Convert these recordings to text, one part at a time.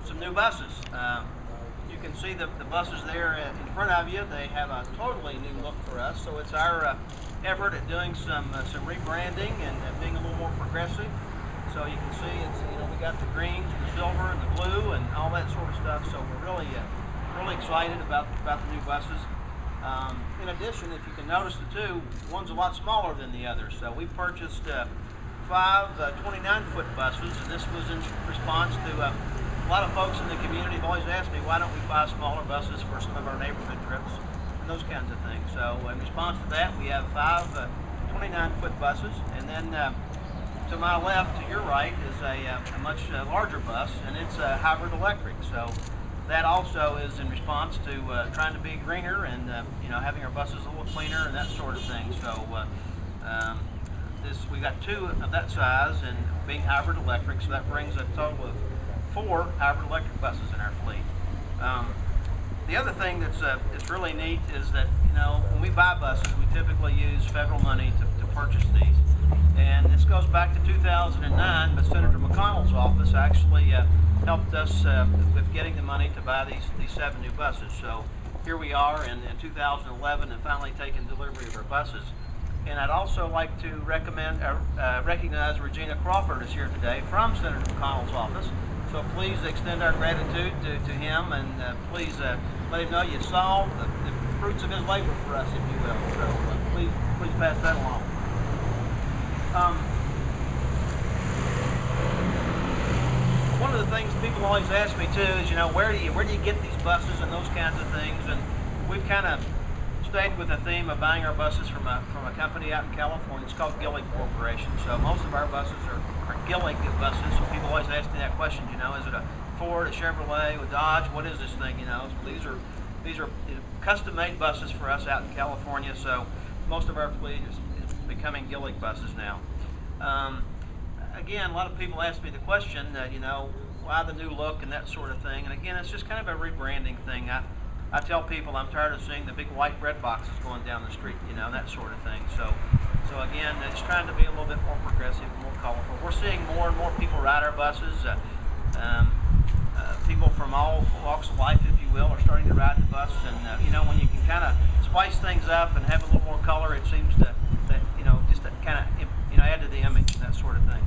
Some new buses. You can see the buses there in front of you. They have a totally new look for us. So it's our effort at doing some rebranding and being a little more progressive. So you can see it's we got the greens, the silver, and the blue, and all that sort of stuff. So we're really excited about the new buses. In addition, if you can notice the two, one's a lot smaller than the other. So we purchased 5 29-foot buses, and this was in response to a lot of folks in the community have always asked me, why don't we buy smaller buses for some of our neighborhood trips and those kinds of things. So in response to that, we have 5 29-foot buses, and then to my left, to your right, is a much larger bus, and it's a hybrid electric. So that also is in response to trying to be greener and having our buses a little cleaner and that sort of thing. So we got 2 of that size and being hybrid electric, so that brings a total of 4 hybrid electric buses in our fleet. The other thing that's really neat is that when we buy buses, we typically use federal money to purchase these. And this goes back to 2009, but Senator McConnell's office actually helped us with getting the money to buy these 7 new buses. So here we are in 2011 and finally taking delivery of our buses. And I'd also like to recognize Regina Crawford is here today from Senator McConnell's office. So please extend our gratitude to him, and please let him know you saw the fruits of his labor for us, if you will. So please pass that along. One of the things people always ask me too is, where do you get these buses and those kinds of things, and we've kind of stayed with the theme of buying our buses from a company out in California. It's called Gillig Corporation. So most of our buses are Gillig buses. So people always ask me that question, is it a Ford, a Chevrolet, a Dodge? What is this thing? So these are custom-made buses for us out in California. So most of our fleet is becoming Gillig buses now. Again, a lot of people ask me the question, why the new look and that sort of thing. And again, it's just kind of a rebranding thing. I tell people I'm tired of seeing the big white bread boxes going down the street, that sort of thing. So again, it's trying to be a little bit more progressive, more colorful. We're seeing more and more people ride our buses. People from all walks of life, if you will, are starting to ride the bus. And when you can kind of spice things up and have a little more color, it seems to just to kind of add to the image and that sort of thing.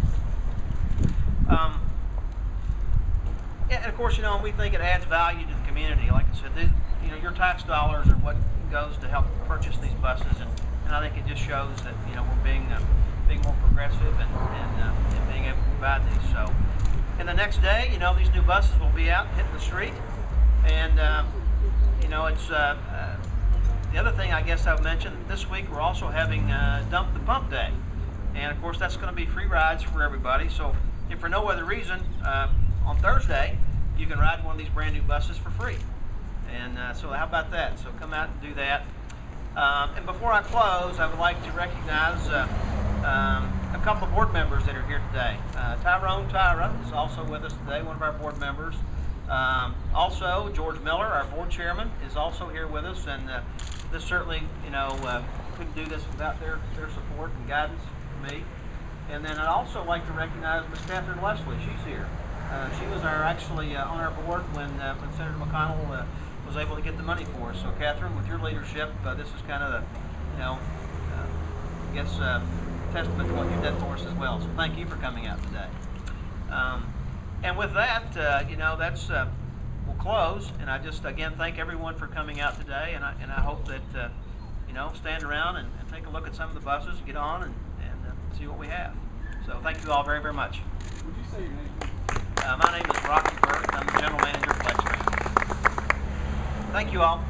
Yeah, and of course, we think it adds value to the community. Like I said, your tax dollars are what goes to help purchase these buses, and I think it just shows that we're being more progressive and being able to provide these. So, and the next day, these new buses will be out hitting the street, and it's the other thing I guess I would mention this week we're also having Dump the Pump Day, and of course that's going to be free rides for everybody. So if for no other reason, on Thursday you can ride one of these brand new buses for free. And so how about that? So come out and do that. And before I close, I would like to recognize a couple of board members that are here today. Tyrone Tyra is also with us today, one of our board members. Also, George Miller, our board chairman, is also here with us. And this certainly, couldn't do this without their support and guidance for me. And then I'd also like to recognize Ms. Catherine Leslie. She's here. She was actually on our board when Senator McConnell was able to get the money for us. So Catherine, with your leadership, this is kind of I guess testament to what you've done for us as well. So thank you for coming out today. And with that, we'll close. And I just again thank everyone for coming out today. And I hope that stand around and take a look at some of the buses, get on and see what we have. So thank you all very, very much. Would you say your name? My name is Rocky Burke. I'm the general manager of LexTran. Thank you all.